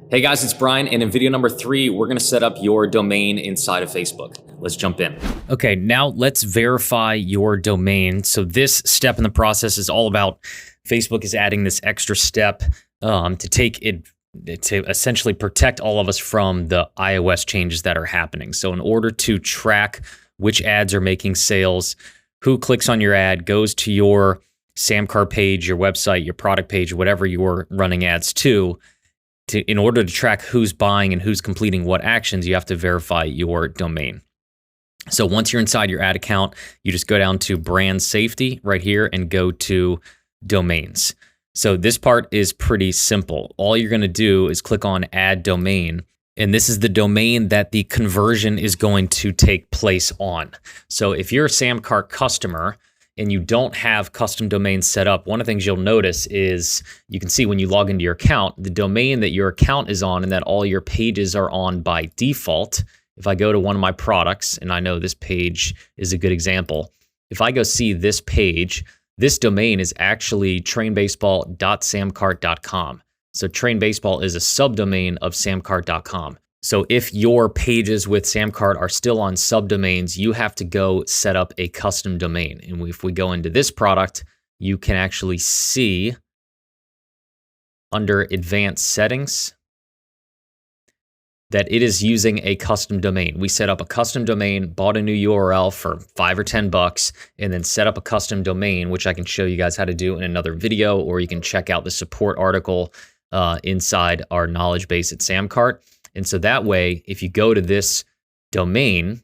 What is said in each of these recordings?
Hey guys, it's Brian, and in video number 3, we're gonna set up your domain inside of Facebook. Let's jump in. Okay, now let's verify your domain. So this step in the process is all about Facebook is adding this extra step to essentially protect all of us from the iOS changes that are happening. So in order to track which ads are making sales, who clicks on your ad, goes to your SamCart page, your website, your product page, whatever you're running ads to, in order to track who's buying and who's completing what actions, you have to verify your domain. So once you're inside your ad account, you just go down to brand safety right here and go to domains. So this part is pretty simple. All you're going to do is click on add domain. And this is the domain that the conversion is going to take place on. So if you're a SamCart customer and you don't have custom domains set up, one of the things you'll notice is you can see when you log into your account, the domain that your account is on and that all your pages are on by default. If I go to one of my products, and I know this page is a good example, if I go see this page, this domain is actually trainbaseball.samcart.com. So trainbaseball is a subdomain of samcart.com. So if your pages with SamCart are still on subdomains, you have to go set up a custom domain. And if we go into this product, you can actually see under advanced settings that it is using a custom domain. We set up a custom domain, bought a new URL for $5 or $10, and then set up a custom domain, which I can show you guys how to do in another video, or you can check out the support article inside our knowledge base at SamCart. And so that way, if you go to this domain,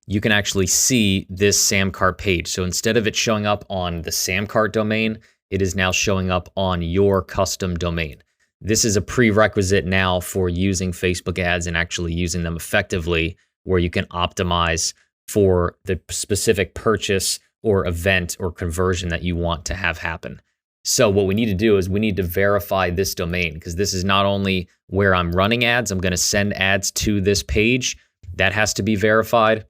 you can actually see this SamCart page. So instead of it showing up on the SamCart domain, it is now showing up on your custom domain. This is a prerequisite now for using Facebook ads and actually using them effectively, where you can optimize for the specific purchase or event or conversion that you want to have happen. So what we need to do is we need to verify this domain, because this is not only where I'm running ads, I'm going to send ads to this page. That has to be verified.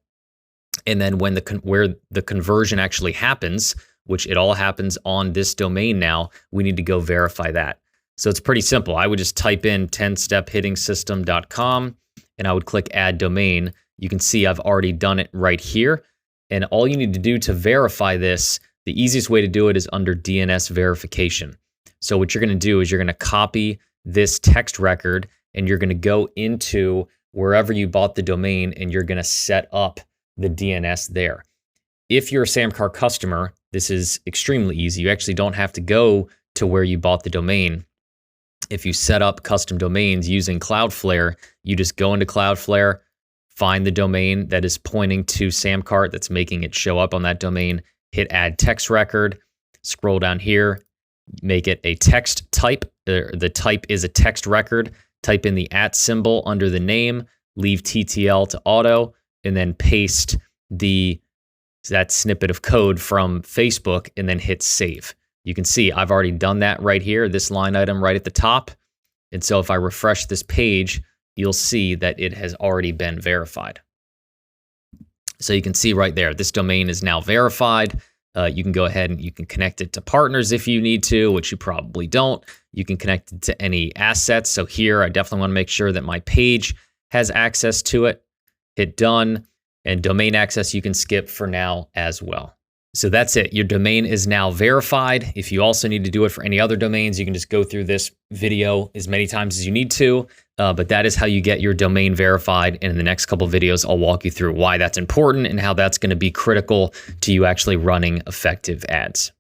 And then when where the conversion actually happens, which it all happens on this domain now, we need to go verify that. So it's pretty simple. I would just type in 10stephittingsystem.com and I would click add domain. You can see I've already done it right here. And all you need to do to verify this, the easiest way to do it is under DNS verification. So what you're going to do is you're going to copy this text record and you're going to go into wherever you bought the domain and you're going to set up the DNS there. If you're a SamCart customer, this is extremely easy. You actually don't have to go to where you bought the domain. If you set up custom domains using Cloudflare, you just go into Cloudflare, find the domain that is pointing to SamCart that's making it show up on that domain, hit add text record, scroll down here, make it a text type. The type is a text record. Type in the @ symbol under the name, leave TTL to auto, and then paste that snippet of code from Facebook and then hit save. You can see I've already done that right here, this line item right at the top. And so if I refresh this page, you'll see that it has already been verified. So you can see right there, this domain is now verified. You can go ahead and you can connect it to partners if you need to, which you probably don't. You can connect it to any assets. So here, I definitely want to make sure that my page has access to it. Hit done, and domain access you can skip for now as well. So that's it. Your domain is now verified. If you also need to do it for any other domains, you can just go through this video as many times as you need to. But that is how you get your domain verified. And in the next couple of videos, I'll walk you through why that's important and how that's going to be critical to you actually running effective ads.